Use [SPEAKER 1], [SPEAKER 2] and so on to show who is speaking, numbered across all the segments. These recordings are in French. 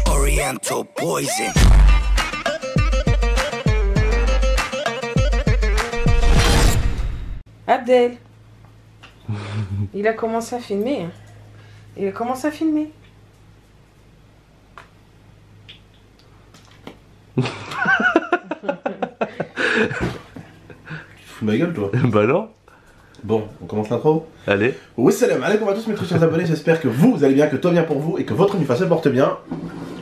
[SPEAKER 1] Oriental poison.
[SPEAKER 2] Abdel, il a commencé à filmer. Il a commencé à filmer.
[SPEAKER 3] Tu fous ma gueule toi?
[SPEAKER 4] Bah non.
[SPEAKER 3] Bon, on commence l'intro.
[SPEAKER 4] Allez.
[SPEAKER 3] Oui, salam alaikum à tous mes très chers abonnés, j'espère que vous allez bien, que tout va bien pour vous et que votre nuit se porte bien.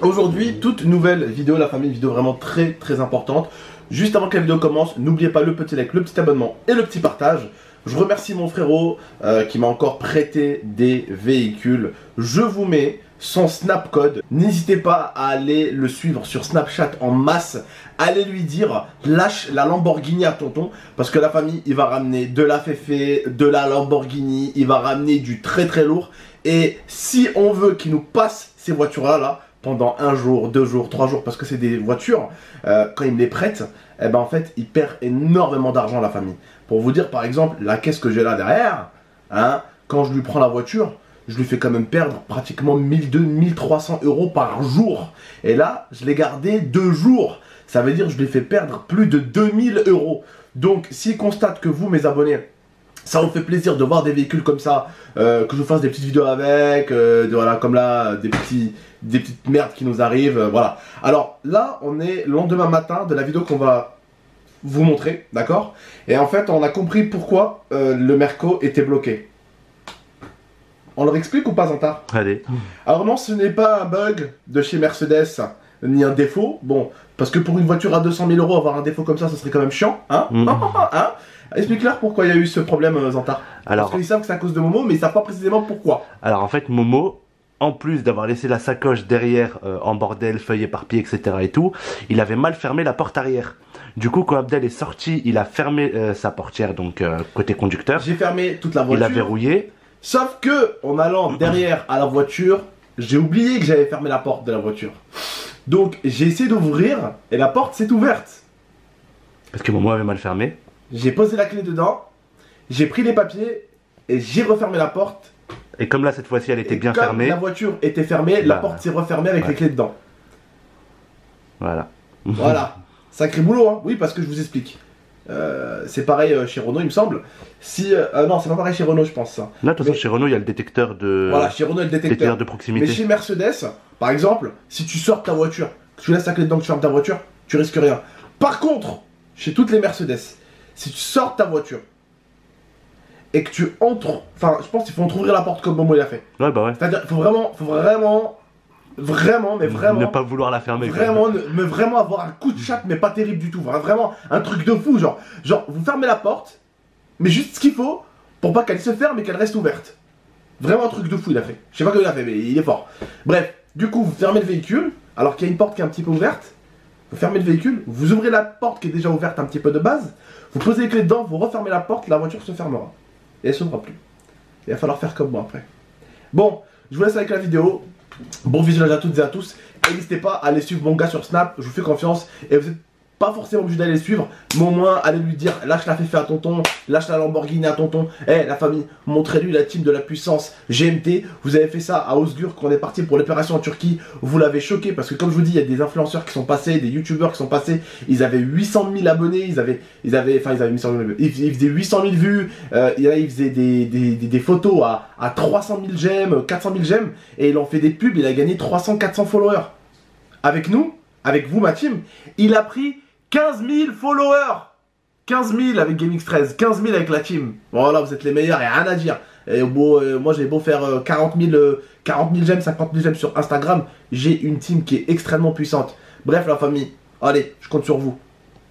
[SPEAKER 3] Aujourd'hui, toute nouvelle vidéo, la famille, vidéo vraiment très importante. Juste avant que la vidéo commence, n'oubliez pas le petit like, le petit abonnement et le petit partage. Je remercie mon frérot qui m'a encore prêté des véhicules. Je vous mets son snap code. N'hésitez pas à aller le suivre sur Snapchat en masse. Allez lui dire, lâche la Lamborghini à tonton. Parce que la famille, il va ramener de la Féfé, de la Lamborghini. Il va ramener du très lourd. Et si on veut qu'il nous passe ces voitures-là, là, pendant 1 jour, 2 jours, 3 jours, parce que c'est des voitures, quand il me les prête, eh ben en fait, il perd énormément d'argent la famille. Pour vous dire, par exemple, la caisse que j'ai là derrière, hein, quand je lui prends la voiture, je lui fais quand même perdre pratiquement 1200-1300 euros par jour. Et là, je l'ai gardé 2 jours. Ça veut dire que je lui ai fait perdre plus de 2000 euros. Donc, s'il constate que vous, mes abonnés, ça vous fait plaisir de voir des véhicules comme ça, que je vous fasse des petites vidéos avec, voilà, comme là, des petites merdes qui nous arrivent, voilà. Alors là, on est le lendemain matin de la vidéo qu'on va vous montrer, d'accord? Et en fait, on a compris pourquoi le Merco était bloqué. On leur explique ou pas, Zanta?
[SPEAKER 4] Allez.
[SPEAKER 3] Alors non, ce n'est pas un bug de chez Mercedes, ni un défaut. Bon, parce que pour une voiture à 200 000 euros, avoir un défaut comme ça serait quand même chiant, hein? Hein? Explique-leur pourquoi il y a eu ce problème, Zanta.
[SPEAKER 4] Alors,
[SPEAKER 3] parce qu'ils savent que c'est à cause de Momo, mais ils savent pas précisément pourquoi.
[SPEAKER 4] Alors en fait, Momo, en plus d'avoir laissé la sacoche derrière en bordel, feuilles éparpillées, etc. et tout, il avait mal fermé la porte arrière. Du coup, quand Abdel est sorti, il a fermé sa portière, donc côté conducteur.
[SPEAKER 3] J'ai fermé toute la voiture.
[SPEAKER 4] Il a verrouillé.
[SPEAKER 3] Sauf que, en allant derrière à la voiture, j'ai oublié que j'avais fermé la porte de la voiture. Donc, j'ai essayé d'ouvrir et la porte s'est ouverte.
[SPEAKER 4] Parce que Momo avait mal fermé.
[SPEAKER 3] J'ai posé la clé dedans, j'ai pris les papiers et j'ai refermé la porte.
[SPEAKER 4] Et comme là, cette fois-ci, elle était bien
[SPEAKER 3] comme
[SPEAKER 4] fermée.
[SPEAKER 3] La voiture était fermée, la porte s'est refermée avec les clés dedans.
[SPEAKER 4] Voilà.
[SPEAKER 3] Voilà. Sacré boulot, hein. Oui, parce que je vous explique. C'est pareil chez Renault, il me semble. Si, non, c'est pas pareil chez Renault, je pense. Ça.
[SPEAKER 4] Là, de toute façon, chez Renault, il y a le détecteur de.
[SPEAKER 3] Voilà, chez Renault, il y a le détecteur
[SPEAKER 4] de proximité.
[SPEAKER 3] Mais chez Mercedes, par exemple, si tu sors ta voiture, que tu laisses ta clé dedans, que tu fermes ta voiture, tu risques rien. Par contre, chez toutes les Mercedes, si tu sors ta voiture et que tu entres, enfin, je pense qu'il faut ouvrir la porte comme Momo l'a fait.
[SPEAKER 4] Ouais, bah ouais.
[SPEAKER 3] C'est-à-dire, il faut vraiment,
[SPEAKER 4] ne pas vouloir la fermer.
[SPEAKER 3] Vraiment avoir un coup de chatte, mais pas terrible du tout. Vraiment un truc de fou, genre vous fermez la porte, mais juste ce qu'il faut pour pas qu'elle se ferme et qu'elle reste ouverte. Vraiment un truc de fou il a fait. Je sais pas comment il a fait, mais il est fort. Bref, du coup vous fermez le véhicule, alors qu'il y a une porte qui est un petit peu ouverte. Vous fermez le véhicule, vous ouvrez la porte qui est déjà ouverte un petit peu de base, vous posez les clés dedans, vous refermez la porte, la voiture se fermera. Et elle s'ouvrira plus. Il va falloir faire comme moi après. Bon, je vous laisse avec la vidéo. Bon visionnage à toutes et à tous. Et n'hésitez pas à aller suivre mon gars sur Snap, je vous fais confiance. Et vous n'êtes pas forcément obligé d'aller le suivre, mais au moins allez lui dire lâche la Féfé à tonton, lâche la Lamborghini à tonton. Eh la famille, montrez-lui la team de la puissance GMT. Vous avez fait ça à Özgür quand on est parti pour l'opération en Turquie. Vous l'avez choqué parce que comme je vous dis, il y a des influenceurs qui sont passés, des youtubeurs qui sont passés. Ils avaient 800 000 abonnés, ils faisaient 800 000 vues. Ils faisaient des photos à 300 000 j'aime, 400 000 j'aime. Et ils ont fait des pubs, il a gagné 300-400 followers. Avec nous, avec vous ma team, il a pris 15 000 followers. 15 000 avec GameX13, 15 000 avec la team. Voilà, vous êtes les meilleurs, il n'y a rien à dire. Et moi j'ai beau faire 40 000 j'aime, 50 000 j'aime sur Instagram, j'ai une team qui est extrêmement puissante. Bref la famille, allez, je compte sur vous.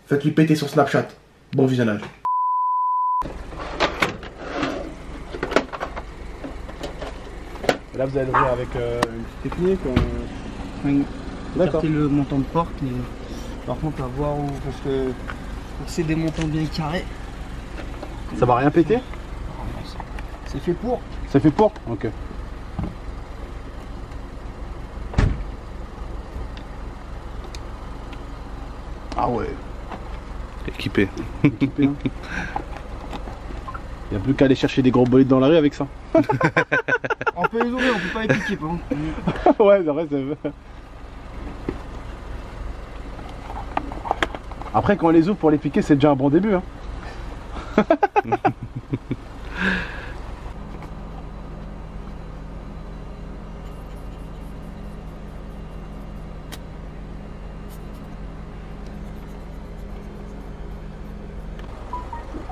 [SPEAKER 3] Faites-lui péter sur Snapchat. Bon visionnage.
[SPEAKER 5] Là vous allez l'ouvrir avec une petite technique.
[SPEAKER 6] D'accord. Le montant de porte, mais par contre à voir où, parce que c'est des montants bien carrés.
[SPEAKER 5] Ça va rien péter?
[SPEAKER 6] C'est fait pour.
[SPEAKER 5] C'est fait pour? Ok. Ah ouais.
[SPEAKER 4] Équipé.
[SPEAKER 5] Équipé, hein. Il n'y a plus qu'à aller chercher des gros bolides dans la rue avec ça.
[SPEAKER 6] On peut les ouvrir, on peut pas les piquer par contre.
[SPEAKER 5] Ouais, c'est vrai, c'est vrai. Après, quand on les ouvre pour les piquer, c'est déjà un bon début. Hein.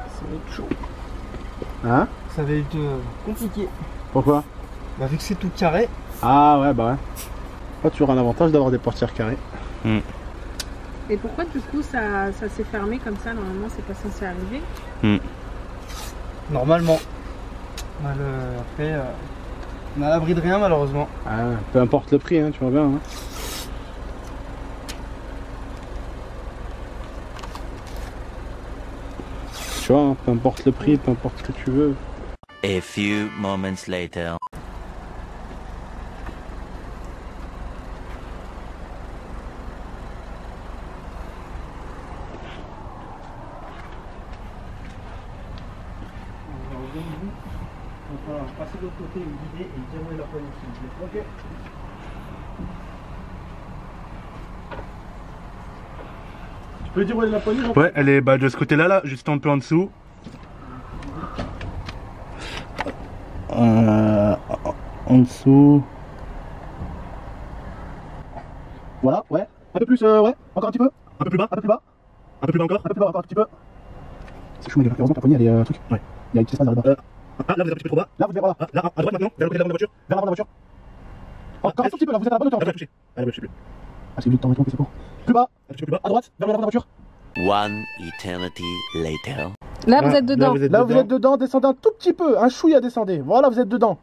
[SPEAKER 6] Ça va être chaud.
[SPEAKER 5] Hein?
[SPEAKER 6] Ça va être compliqué.
[SPEAKER 5] Pourquoi?
[SPEAKER 6] Bah, vu que c'est tout carré.
[SPEAKER 5] Ah ouais, bah ouais. Pas toujours un avantage d'avoir des portières carrées.
[SPEAKER 2] Et pourquoi du coup ça s'est fermé comme ça? Normalement c'est pas censé arriver.
[SPEAKER 6] Normalement. Bah, après, on est à l'abri de rien malheureusement.
[SPEAKER 5] Ah, peu importe le prix, hein, tu vois bien. Hein. Tu vois, hein, peu importe le prix, peu importe ce que tu veux.
[SPEAKER 1] A few moments later.
[SPEAKER 6] On va passer de l'autre côté, le guider et dérouler la poignée s'il vous plaît. Ok.
[SPEAKER 5] Tu peux dire où est la poignée?
[SPEAKER 4] Ouais, elle est de ce côté-là, là, juste un peu en dessous. En dessous.
[SPEAKER 5] Voilà, ouais. Un peu plus, ouais. Encore un petit peu.
[SPEAKER 4] Un peu plus bas.
[SPEAKER 5] Un peu plus bas.
[SPEAKER 4] Un peu plus bas encore.
[SPEAKER 5] Un peu plus bas, encore un petit peu. C'est chou, mais heureusement que ta poignée, elle est truc.
[SPEAKER 4] Ouais.
[SPEAKER 5] Il y a une petite espace vers le bas.
[SPEAKER 4] Ah, là, vous êtes un petit peu trop bas.
[SPEAKER 5] Là, vous êtes, voilà.
[SPEAKER 4] Ah, là, à droite maintenant, vers le côté de l'avant de la voiture.
[SPEAKER 5] Vers l'avant de la voiture. Encore un tout petit peu, là, vous êtes à la bonne hauteur.
[SPEAKER 4] Ah, là, touché. Ah, là, je sais plus.
[SPEAKER 5] Ah, c'est vite, t'en c'est court. Plus bas.
[SPEAKER 4] Un petit peu plus bas.
[SPEAKER 5] À droite, vers l'avant de la voiture.
[SPEAKER 1] One eternity later.
[SPEAKER 2] Là vous êtes dedans.
[SPEAKER 5] Là, vous êtes dedans, descendez un tout petit peu. Un chouïa, descendez. Voilà, vous êtes dedans.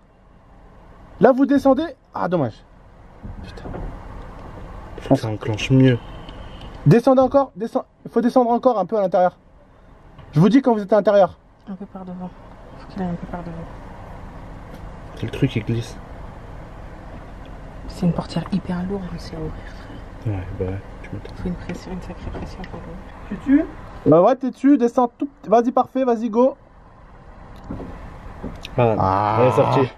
[SPEAKER 5] Là, vous descendez. Ah, dommage. Putain.
[SPEAKER 4] Je pense que ça enclenche mieux.
[SPEAKER 5] Descendez encore. Il faut descendre encore un peu à l'intérieur. Je vous dis quand vous êtes à l'intérieur.
[SPEAKER 2] Un peu par devant. Faut qu'il aille un peu par devant.
[SPEAKER 4] C'est le truc qui glisse.
[SPEAKER 2] C'est une portière hyper lourde aussi à ouvrir.
[SPEAKER 4] Ouais, bah ouais, tu m'étonnes.
[SPEAKER 2] Il faut une pression, une sacrée pression pour l'ouvrir.
[SPEAKER 6] Tu es dessus?
[SPEAKER 5] Bah ouais, t'es dessus, descends tout. Vas-y, parfait, vas-y, go.
[SPEAKER 4] Ah, elle est sortie.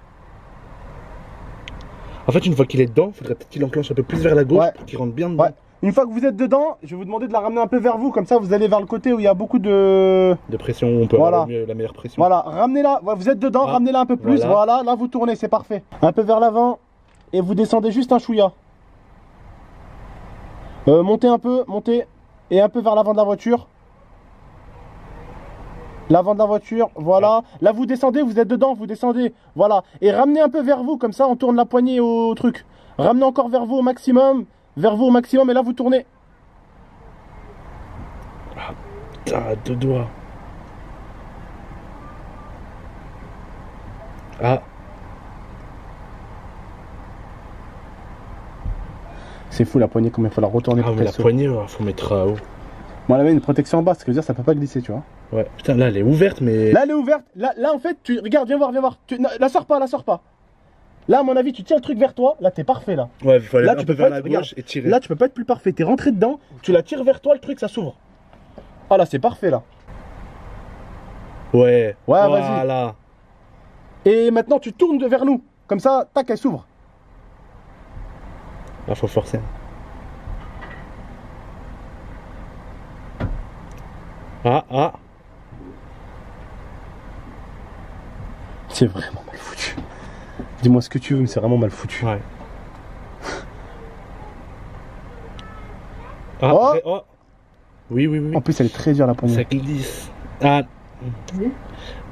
[SPEAKER 4] En fait, une fois qu'il est dedans, il faudrait peut-être qu'il enclenche un peu plus vers la gauche
[SPEAKER 5] Ouais.
[SPEAKER 4] pour qu'il rentre bien dedans.
[SPEAKER 5] Ouais. Une fois que vous êtes dedans, je vais vous demander de la ramener un peu vers vous, comme ça vous allez vers le côté où il y a beaucoup de...
[SPEAKER 4] De pression, on peut
[SPEAKER 5] Voilà.
[SPEAKER 4] avoir la meilleure pression.
[SPEAKER 5] Voilà, ramenez-la, ouais, vous êtes dedans,
[SPEAKER 4] Ah.
[SPEAKER 5] ramenez-la un peu plus,
[SPEAKER 4] Voilà.
[SPEAKER 5] voilà, là vous tournez, c'est parfait. Un peu vers l'avant, et vous descendez juste un chouïa. Montez un peu, montez, et un peu vers l'avant de la voiture. L'avant de la voiture, voilà. Là vous descendez, vous êtes dedans, vous descendez, voilà. Et ramenez un peu vers vous, comme ça on tourne la poignée au truc. Ramenez encore vers vous au maximum, et là vous tournez.
[SPEAKER 4] Putain, à deux doigts. Ah,
[SPEAKER 5] C'est fou la poignée, comment il faut la retourner pour
[SPEAKER 4] mais
[SPEAKER 5] qu'elle
[SPEAKER 4] la
[SPEAKER 5] s'ouvre.
[SPEAKER 4] poignée, faut mettre à haut.
[SPEAKER 5] Moi, elle avait une protection en bas, ce qui veut dire ça peut pas glisser, tu vois.
[SPEAKER 4] Ouais, putain, là, elle est ouverte, mais.
[SPEAKER 5] Là, elle est ouverte. Là en fait, tu regarde, viens voir. Non, la sors pas. Là, à mon avis, tu tiens le truc vers toi. Là, t'es parfait, là.
[SPEAKER 4] Ouais, il faut aller
[SPEAKER 5] Là,
[SPEAKER 4] un
[SPEAKER 5] tu
[SPEAKER 4] peu
[SPEAKER 5] peux
[SPEAKER 4] vers
[SPEAKER 5] pas
[SPEAKER 4] la
[SPEAKER 5] être- regarde.
[SPEAKER 4] gauche et tirer.
[SPEAKER 5] Là, tu peux pas être plus parfait. T'es rentré dedans, tu la tires vers toi, le truc, ça s'ouvre. Ah là, c'est parfait, là.
[SPEAKER 4] Ouais,
[SPEAKER 5] Ouais, vas-y.
[SPEAKER 4] voilà.
[SPEAKER 5] Et maintenant, tu tournes vers nous. Comme ça, tac, elle s'ouvre.
[SPEAKER 4] Là, faut forcer. Ah.
[SPEAKER 5] C'est vraiment mal foutu. Dis-moi ce que tu veux, mais c'est vraiment mal foutu.
[SPEAKER 4] Ouais. Ah,
[SPEAKER 5] Oh.
[SPEAKER 4] après, oh. Oui.
[SPEAKER 5] En plus, elle est très dure, la
[SPEAKER 4] Ça
[SPEAKER 5] poignée.
[SPEAKER 4] glisse. Ah.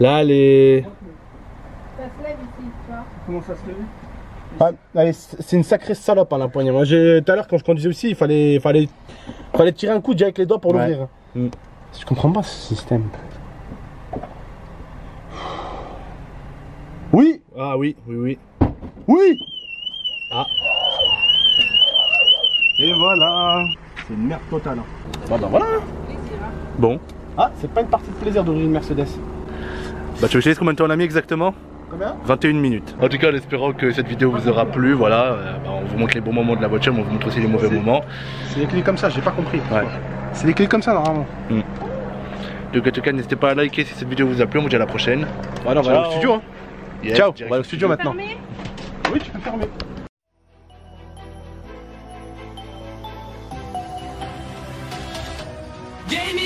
[SPEAKER 4] Là, elle est.
[SPEAKER 2] Ça se lève ici, tu vois.
[SPEAKER 6] Comment ça se lève?
[SPEAKER 5] Ah, allez, c'est une sacrée salope, hein, la poignée. Moi, tout à l'heure, quand je conduisais aussi, il fallait tirer un coup déjà avec les doigts pour
[SPEAKER 4] Ouais.
[SPEAKER 5] l'ouvrir.
[SPEAKER 4] Mm.
[SPEAKER 5] Je comprends pas ce système. Oui,
[SPEAKER 4] Ah oui.
[SPEAKER 5] oui.
[SPEAKER 4] Ah.
[SPEAKER 5] Et voilà. C'est une merde totale. Bah voilà.
[SPEAKER 4] Bon.
[SPEAKER 5] Ah, c'est pas une partie de plaisir d'ouvrir une Mercedes.
[SPEAKER 4] Bah, tu veux combien de temps on a mis exactement?
[SPEAKER 5] Combien?
[SPEAKER 4] 21 minutes. En tout cas, en espérant que cette vidéo vous aura plu, voilà, on vous montre les bons moments de la voiture, mais on vous montre aussi les mauvais moments.
[SPEAKER 5] C'est des clés comme ça, j'ai pas compris.
[SPEAKER 4] Ouais.
[SPEAKER 5] C'est des clés comme ça normalement.
[SPEAKER 4] Donc en tout cas, n'hésitez pas à liker si cette vidéo vous a plu, on vous dit à la prochaine.
[SPEAKER 5] Voilà, on va aller au studio. Hein.
[SPEAKER 4] Yes,
[SPEAKER 5] Ciao,
[SPEAKER 4] direct
[SPEAKER 5] on va aller au studio maintenant.
[SPEAKER 2] Fermé.
[SPEAKER 5] Oui, tu peux fermer.
[SPEAKER 7] Gave me